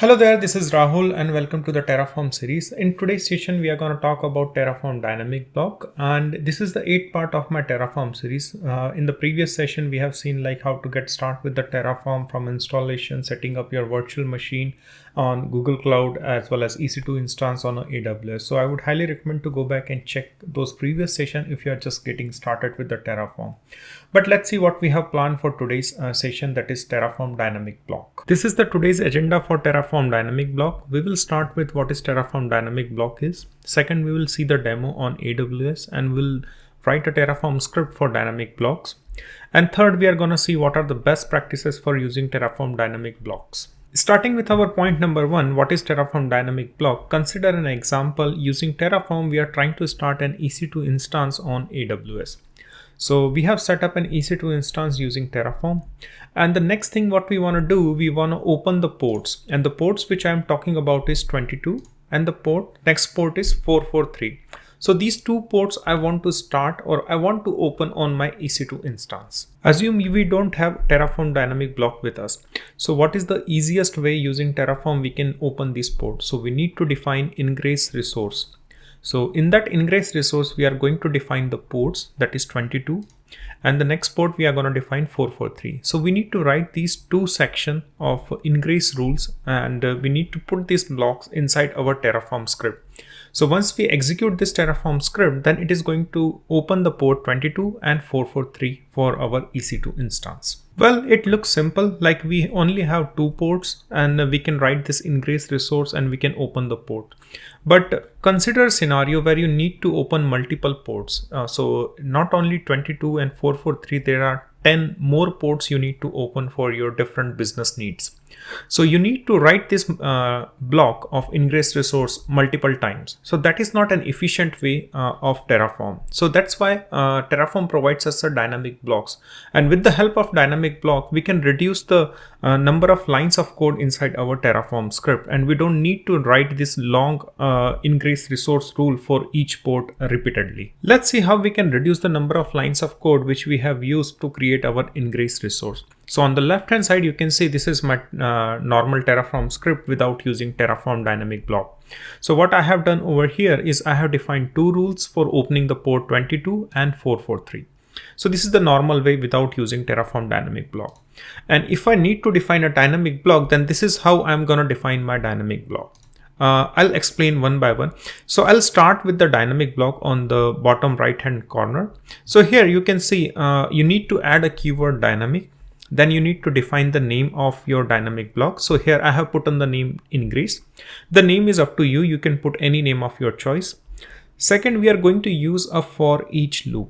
Hello there, this is Rahul and welcome to the Terraform series. In today's session, we are going to talk about Terraform dynamic block, and this is the 8th part of my Terraform series. In the previous session, we have seen like how to get started with the Terraform from installation, setting up your virtual machine on Google Cloud as well as EC2 instance on AWS. So I would highly recommend to go back and check those previous session if you are just getting started with the Terraform. But let's see what we have planned for today's session, that is Terraform dynamic block. This is the today's agenda for Terraform dynamic block. We will start with what is Terraform dynamic block is. Second, we will see the demo on AWS and we'll write a Terraform script for dynamic blocks. And third, we are going to see what are the best practices for using Terraform dynamic blocks. Starting with our point number 1, what is Terraform dynamic block? Consider an example. Using Terraform, we are trying to start an EC2 instance on AWS. So we have set up an EC2 instance using Terraform. And the next thing what we want to do, we want to open the ports. And the ports which I am talking about is 22 and the next port is 443. So these two ports I want to start or I want to open on my EC2 instance. Assume we don't have Terraform dynamic block with us. So what is the easiest way using Terraform we can open this port? So we need to define ingress resource. So in that ingress resource, we are going to define the ports, that is 22, and the next port we are going to define 443. So we need to write these two sections of ingress rules, and we need to put these blocks inside our Terraform script. So once we execute this Terraform script, then it is going to open the port 22 and 443 for our EC2 instance. Well, it looks simple, like we only have two ports and we can write this ingress resource and we can open the port. But consider a scenario where you need to open multiple ports. So not only 22 and 443, there are 10 more ports you need to open for your different business needs. So you need to write this block of ingress resource multiple times. So that is not an efficient way of Terraform. So that's why Terraform provides us a dynamic blocks. And with the help of dynamic block, we can reduce the number of lines of code inside our Terraform script. And we don't need to write this long ingress resource rule for each port repeatedly. Let's see how we can reduce the number of lines of code which we have used to create our ingress resource. So on the left hand side, you can see this is my normal Terraform script without using Terraform dynamic block. So what I have done over here is I have defined two rules for opening the port 22 and 443. So this is the normal way without using Terraform dynamic block. And if I need to define a dynamic block, then this is how I'm going to define my dynamic block. I'll explain one by one. So I'll start with the dynamic block on the bottom right hand corner. So here you can see you need to add a keyword dynamic. Then you need to define the name of your dynamic block. So here I have put on the name ingress. The name is up to you. You can put any name of your choice. Second, we are going to use a for each loop.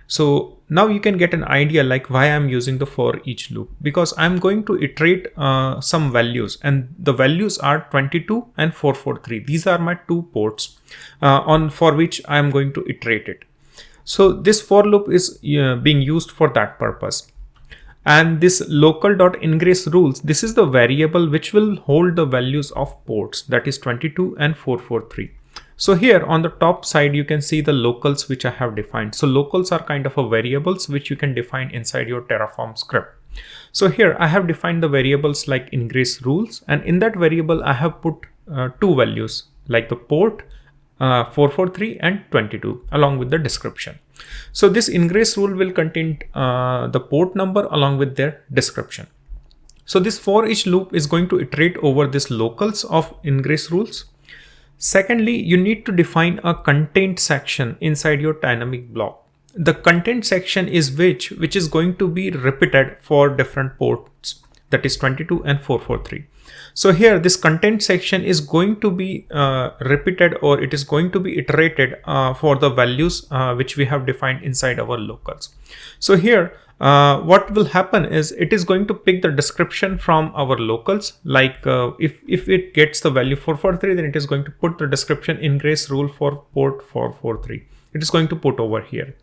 So now you can get an idea like why I'm using the for each loop, because I'm going to iterate some values, and the values are 22 and 443. These are my two ports for which I'm going to iterate it. So this for loop is being used for that purpose. And this local.ingress rules, this is the variable which will hold the values of ports, that is 22 and 443. So here on the top side, you can see the locals which I have defined. So locals are kind of a variables which you can define inside your Terraform script. So here I have defined the variables like ingress rules, and in that variable I have put two values like the port 443 and 22 along with the description. So this ingress rule will contain the port number along with their description. So this for each loop is going to iterate over this locals of ingress rules. Secondly, you need to define a content section inside your dynamic block. The content section is which is going to be repeated for different ports, that is 22 and 443. So here this content section is going to be repeated, or it is going to be iterated for the values which we have defined inside our locals. So here what will happen is it is going to pick the description from our locals. Like if it gets the value 443, then it is going to put the description ingress rule for port 443. It is going to put over here.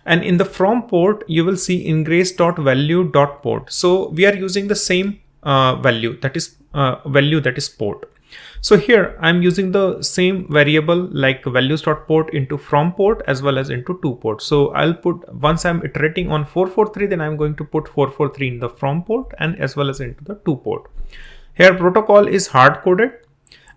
And in the from port, you will see ingress.value.port. So we are using the same value, that is port. So here I'm using the same variable like values.port into from port as well as into to port. So I'll put, once I'm iterating on 443, then I'm going to put 443 in the from port and as well as into the to port. Here protocol is hard coded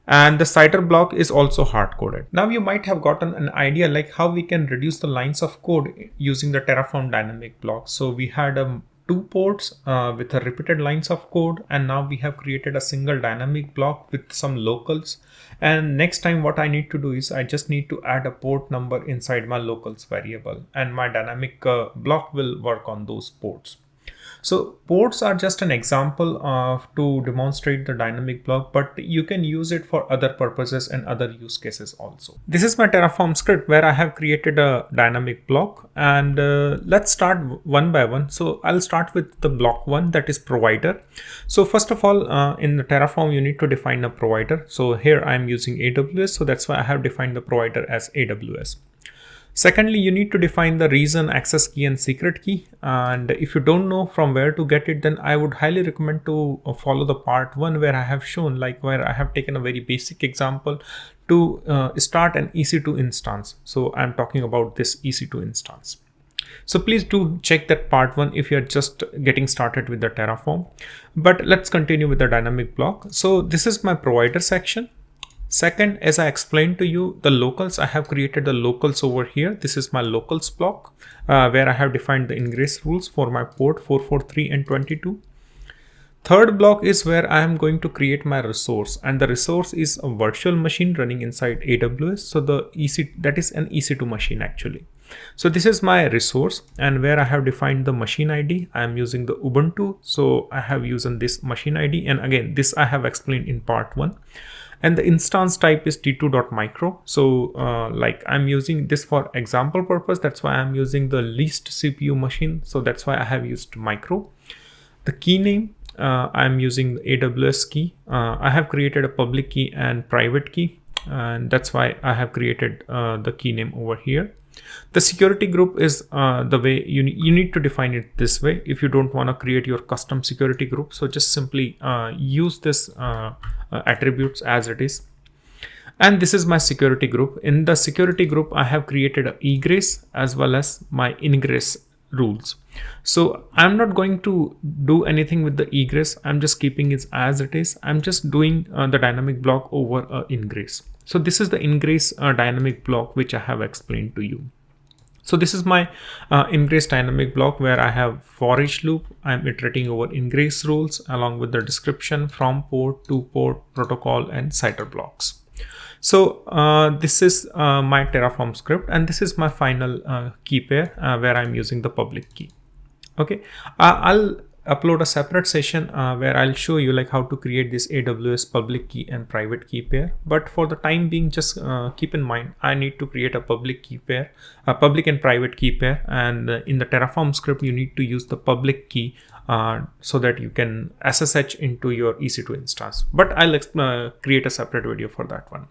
and the citer block is also hard coded. Now you might have gotten an idea like how we can reduce the lines of code using the Terraform dynamic block. So we had two ports with a repeated lines of code, and now we have created a single dynamic block with some locals. And next time what I need to do is I just need to add a port number inside my locals variable, and my dynamic block will work on those ports. So ports are just an example to demonstrate the dynamic block, but you can use it for other purposes and other use cases also. This is my Terraform script where I have created a dynamic block, and let's start one by one. So I'll start with the block one, that is provider. So first of all, in the Terraform, you need to define a provider. So here I'm using AWS. So that's why I have defined the provider as AWS. Secondly, you need to define the reason, access key and secret key. And if you don't know from where to get it, then I would highly recommend to follow the part 1 where I have shown, like where I have taken a very basic example to start an EC2 instance. So I'm talking about this EC2 instance. So please do check that part 1 if you're just getting started with the Terraform. But let's continue with the dynamic block. So this is my provider section. Second, as I explained to you, the locals, I have created the locals over here. This is my locals block where I have defined the ingress rules for my port 443 and 22. Third block is where I am going to create my resource, and the resource is a virtual machine running inside AWS. So that is an EC2 machine actually. So this is my resource, and where I have defined the machine ID, I am using the Ubuntu. So I have used this machine ID, and again, this I have explained in part 1. And the instance type is t2.micro. So like I'm using this for example purpose. That's why I'm using the least CPU machine. So that's why I have used micro. The key name, I'm using the AWS key. I have created a public key and private key, and that's why I have created the key name over here. The security group is the way you need to define it this way if you don't want to create your custom security group. So just simply use this attributes as it is. And this is my security group. In the security group, I have created an egress as well as my ingress rules. So I'm not going to do anything with the egress. I'm just keeping it as it is. I'm just doing the dynamic block over ingress. So this is the ingress dynamic block which I have explained to you. So this is my ingress dynamic block where I have for each loop. I'm iterating over ingress rules along with the description from port to port, protocol and citer blocks. So this is my Terraform script, and this is my final key pair where I'm using the public key. Okay, I'll upload a separate session where I'll show you like how to create this AWS public key and private key pair. But for the time being, just keep in mind, I need to create a public key pair, a public and private key pair. And in the Terraform script, you need to use the public key so that you can SSH into your EC2 instance. But I'll create a separate video for that one.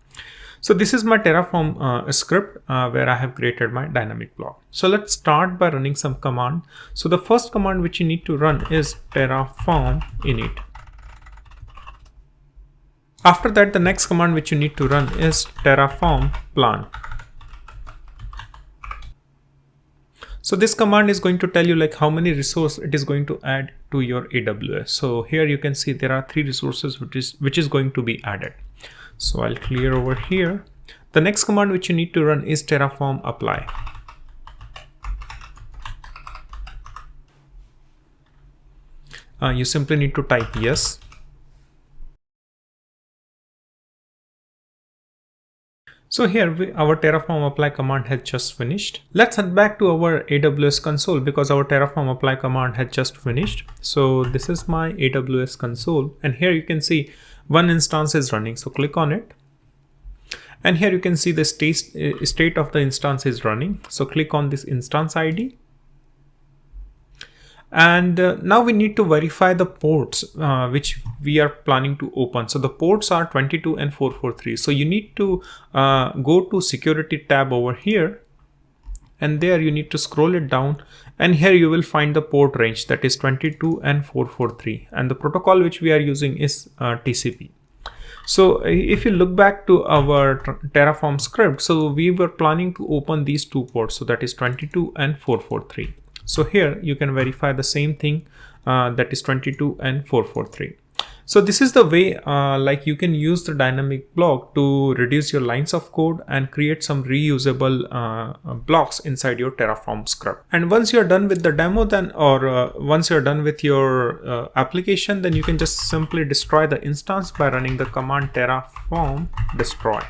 So this is my Terraform script where I have created my dynamic block. So let's start by running some command. So the first command which you need to run is terraform init. After that, the next command which you need to run is terraform plan. So this command is going to tell you like how many resources it is going to add to your AWS. So here you can see there are 3 resources which is going to be added. So I'll clear over here. The next command which you need to run is terraform apply. You simply need to type yes. So here our terraform apply command has just finished. Let's head back to our AWS console because our terraform apply command has just finished. So this is my AWS console, and here you can see one instance is running. So click on it, and here you can see the state of the instance is running. So click on this instance ID. And now we need to verify the ports which we are planning to open. So the ports are 22 and 443. So you need to go to security tab over here, and there you need to scroll it down, and here you will find the port range, that is 22 and 443, and the protocol which we are using is TCP. So if you look back to our Terraform script, so we were planning to open these 2 ports, so that is 22 and 443. So here you can verify the same thing, that is 22 and 443. So this is the way like you can use the dynamic block to reduce your lines of code and create some reusable blocks inside your Terraform script. And once you're done with the demo, then once you're done with your application, then you can just simply destroy the instance by running the command terraform destroy.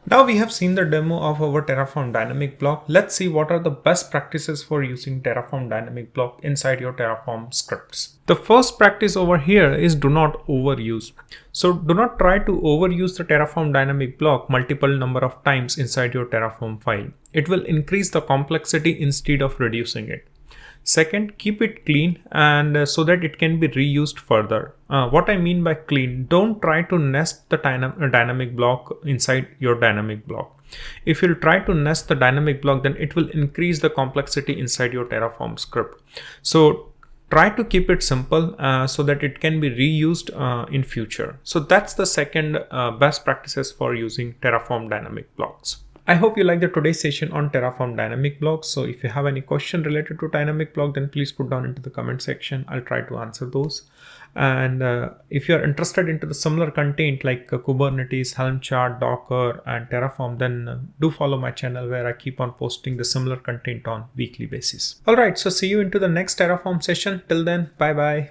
Now we have seen the demo of our Terraform dynamic block. Let's see what are the best practices for using Terraform dynamic block inside your Terraform scripts. The first practice over here is do not overuse. So do not try to overuse the Terraform dynamic block multiple number of times inside your Terraform file. It will increase the complexity instead of reducing it. Second, keep it clean and so that it can be reused further. What I mean by clean, don't try to nest the dynamic block inside your dynamic block. If you try to nest the dynamic block, then it will increase the complexity inside your Terraform script. So try to keep it simple so that it can be reused in future. So that's the second best practices for using Terraform dynamic blocks. I hope you liked the today's session on Terraform dynamic blocks. So if you have any question related to dynamic block, then please put down into the comment section. I'll try to answer those. And if you're interested into the similar content like Kubernetes, Helm chart, Docker, and Terraform, then do follow my channel where I keep on posting the similar content on weekly basis. All right, so see you into the next Terraform session. Till then, bye bye.